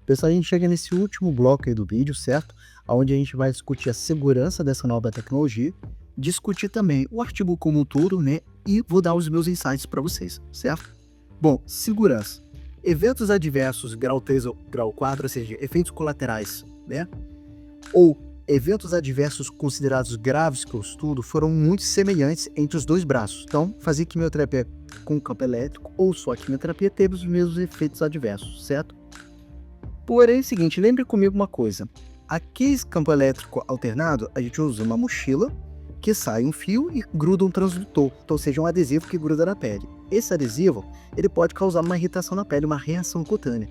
Pessoal, a gente chega nesse último bloco aí do vídeo, certo? Onde a gente vai discutir a segurança dessa nova tecnologia, discutir também o artigo como um todo, né? E vou dar os meus insights para vocês, certo? Bom, segurança. Eventos adversos grau 3 ou grau 4, ou seja, efeitos colaterais, né? Ou eventos adversos considerados graves que eu estudo foram muito semelhantes entre os dois braços. Então, fazer quimioterapia com campo elétrico ou só quimioterapia teve os mesmos efeitos adversos, certo? Porém, é o seguinte, lembre comigo uma coisa. Aqui, esse campo elétrico alternado, a gente usa uma mochila que sai um fio e gruda um transdutor, então, ou seja, um adesivo que gruda na pele. Esse adesivo, ele pode causar uma irritação na pele, uma reação cutânea.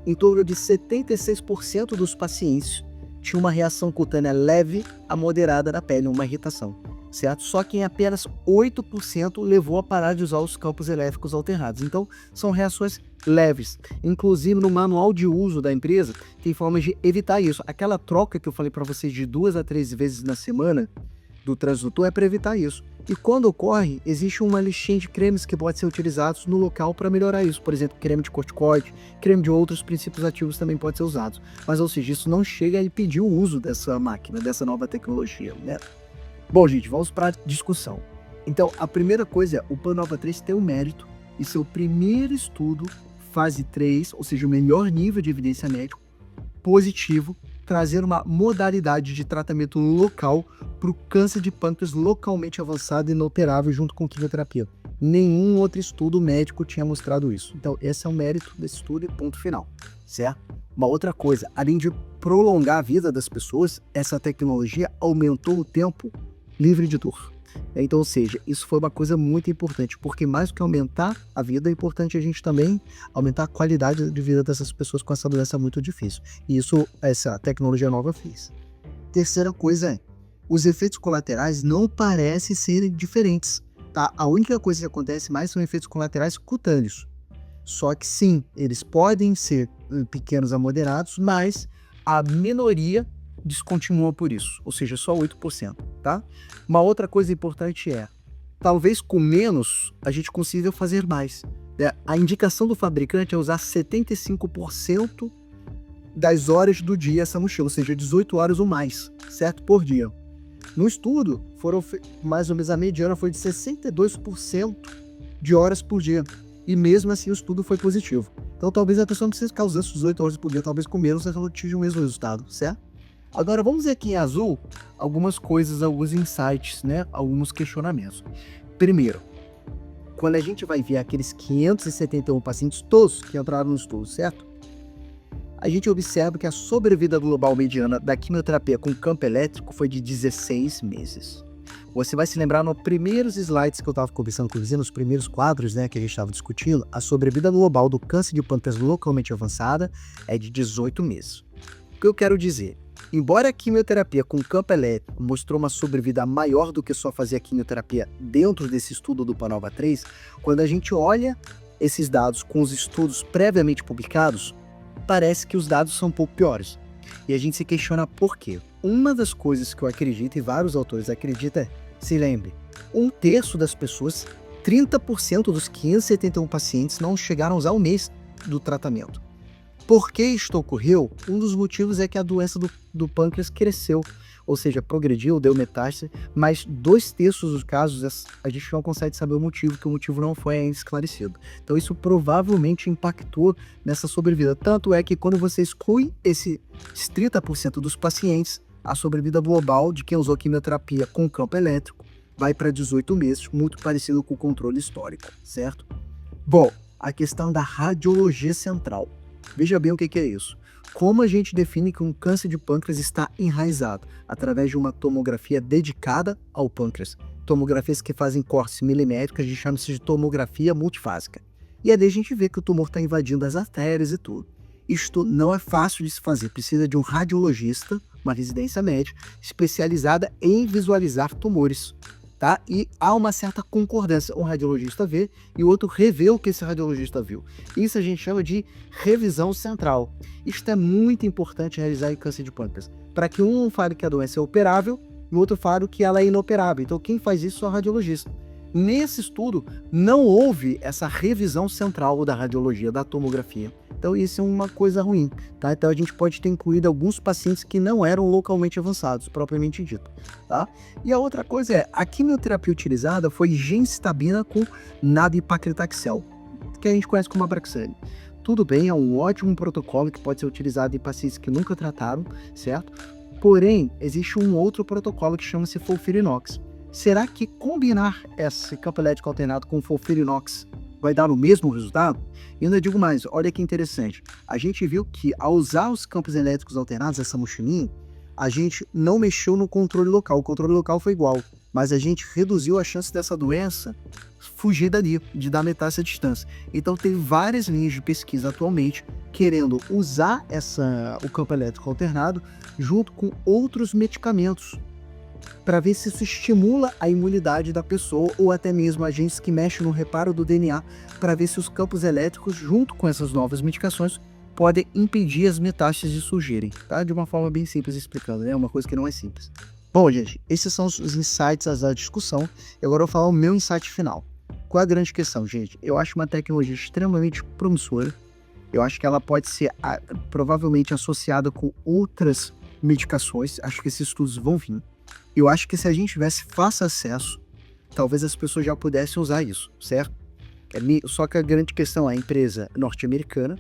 Em torno de 76% dos pacientes tinha uma reação cutânea leve a moderada na pele, uma irritação, certo? Só que em apenas 8% levou a parar de usar os campos elétricos alternados. Então, são reações leves. Inclusive, no manual de uso da empresa, tem formas de evitar isso. Aquela troca que eu falei para vocês de 2 a 3 vezes na semana do transdutor é para evitar isso. E quando ocorre, existe uma listinha de cremes que podem ser utilizados no local para melhorar isso. Por exemplo, creme de corticoide, creme de outros princípios ativos também pode ser usado. Mas, ou seja, isso não chega a impedir o uso dessa máquina, dessa nova tecnologia, né? Bom, gente, vamos para a discussão. Então, a primeira coisa é, o PANOVA 3 tem um mérito e seu primeiro estudo, fase 3, ou seja, o melhor nível de evidência médica, positivo, trazer uma modalidade de tratamento local para o câncer de pâncreas localmente avançado e inoperável junto com quimioterapia. Nenhum outro estudo médico tinha mostrado isso. Então, esse é o mérito desse estudo e ponto final, certo? Uma outra coisa, além de prolongar a vida das pessoas, essa tecnologia aumentou o tempo livre de dor. Então, ou seja, isso foi uma coisa muito importante, porque mais do que aumentar a vida, é importante a gente também aumentar a qualidade de vida dessas pessoas com essa doença muito difícil. E isso, essa tecnologia nova fez. Terceira coisa é, os efeitos colaterais não parecem serem diferentes, tá? A única coisa que acontece mais são efeitos colaterais cutâneos. Só que sim, eles podem ser pequenos a moderados, mas a minoria descontinua por isso, ou seja, só 8%, tá? Uma outra coisa importante é, talvez com menos a gente consiga fazer mais. A indicação do fabricante é usar 75% das horas do dia essa mochila, ou seja, 18 horas ou mais, certo? Por dia. No estudo, mais ou menos a mediana foi de 62% de horas por dia, e mesmo assim o estudo foi positivo. Então talvez a pessoa não precise ficar usando 18 horas por dia, talvez com menos ela atinja o mesmo resultado, certo? Agora vamos ver aqui em azul algumas coisas, alguns insights, né? Alguns questionamentos. Primeiro, quando a gente vai ver aqueles 571 pacientes todos que entraram no estudo, certo? A gente observa que a sobrevida global mediana da quimioterapia com campo elétrico foi de 16 meses. Você vai se lembrar nos primeiros slides que eu estava conversando com você, nos primeiros quadros, né, que a gente estava discutindo, a sobrevida global do câncer de pâncreas localmente avançada é de 18 meses. O que eu quero dizer? Embora a quimioterapia com campo elétrico mostrou uma sobrevida maior do que só fazer a quimioterapia dentro desse estudo do PANOVA 3, quando a gente olha esses dados com os estudos previamente publicados, parece que os dados são um pouco piores. E a gente se questiona por quê. Uma das coisas que eu acredito, e vários autores acreditam, é, se lembre, 1/3 das pessoas, 30% dos 571 pacientes não chegaram a usar um mês do tratamento. Por que isto ocorreu? Um dos motivos é que a doença do pâncreas cresceu, ou seja, progrediu, deu metástase, mas 2/3 dos casos a gente não consegue saber o motivo, que o motivo não foi ainda esclarecido. Então isso provavelmente impactou nessa sobrevida. Tanto é que quando você exclui esses 30% dos pacientes, a sobrevida global de quem usou quimioterapia com campo elétrico vai para 18 meses, muito parecido com o controle histórico, certo? Bom, a questão da radiologia central. Veja bem o que é isso. Como a gente define que um câncer de pâncreas está enraizado? Através de uma tomografia dedicada ao pâncreas. Tomografias que fazem cortes milimétricos, a gente chama isso de tomografia multifásica. E aí a gente vê que o tumor está invadindo as artérias e tudo. Isto não é fácil de se fazer, precisa de um radiologista, uma residência médica, especializada em visualizar tumores. Tá? E há uma certa concordância. Um radiologista vê e o outro revê o que esse radiologista viu. Isso a gente chama de revisão central. Isto é muito importante realizar em câncer de pâncreas, para que um fale que a doença é operável e o outro fale que ela é inoperável. Então quem faz isso é o radiologista. Nesse estudo não houve essa revisão central da radiologia, da tomografia. Então isso é uma coisa ruim, tá? Então a gente pode ter incluído alguns pacientes que não eram localmente avançados, propriamente dito, tá? E a outra coisa é, a quimioterapia utilizada foi gemcitabina com nab-paclitaxel, que a gente conhece como Abraxane. Tudo bem, é um ótimo protocolo que pode ser utilizado em pacientes que nunca trataram, certo? Porém, existe um outro protocolo que chama-se FOLFIRINOX. Será que combinar esse campo elétrico alternado com FOLFIRINOX vai dar o mesmo resultado? E ainda digo mais, olha que interessante. A gente viu que ao usar os campos elétricos alternados, essa mochilinha, a gente não mexeu no controle local. O controle local foi igual, mas a gente reduziu a chance dessa doença fugir dali, de dar metade dessa distância. Então tem várias linhas de pesquisa atualmente querendo usar o campo elétrico alternado junto com outros medicamentos para ver se isso estimula a imunidade da pessoa ou até mesmo agentes que mexem no reparo do DNA para ver se os campos elétricos, junto com essas novas medicações, podem impedir as metástases de surgirem, tá? De uma forma bem simples explicando, né? Uma coisa que não é simples. Bom, gente, esses são os insights da discussão. E agora eu vou falar o meu insight final. Qual é a grande questão, gente? Eu acho uma tecnologia extremamente promissora. Eu acho que ela pode ser provavelmente associada com outras medicações. Acho que esses estudos vão vir. Eu acho que se a gente tivesse fácil acesso, talvez as pessoas já pudessem usar isso, certo? Só que a grande questão é a empresa norte-americana.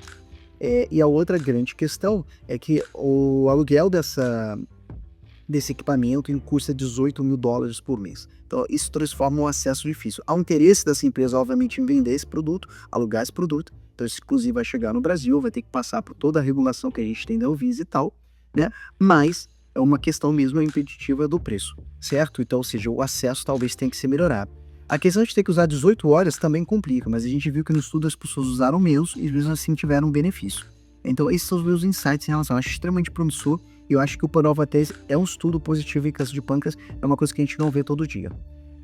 E a outra grande questão é que o aluguel desse equipamento custa $18.000 por mês. Então, isso transforma um acesso difícil. Há um interesse dessa empresa, obviamente, em vender esse produto, alugar esse produto. Então, isso, inclusive, vai chegar no Brasil, vai ter que passar por toda a regulação que a gente tem da Anvisa e tal, né? Mas é uma questão mesmo impeditiva do preço, certo? Então, ou seja, o acesso talvez tenha que ser melhorado. A questão de ter que usar 18 horas também complica, mas a gente viu que no estudo as pessoas usaram menos e mesmo assim tiveram um benefício. Então, esses são os meus insights em relação. Eu acho extremamente promissor e eu acho que o PANOVA-3 é um estudo positivo em câncer de pâncreas, é uma coisa que a gente não vê todo dia.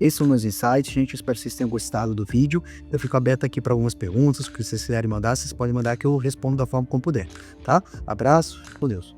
Esses são meus insights, gente. Eu espero que vocês tenham gostado do vídeo. Eu fico aberto aqui para algumas perguntas, que vocês quiserem mandar, vocês podem mandar que eu respondo da forma como puder, tá? Abraço, com Deus.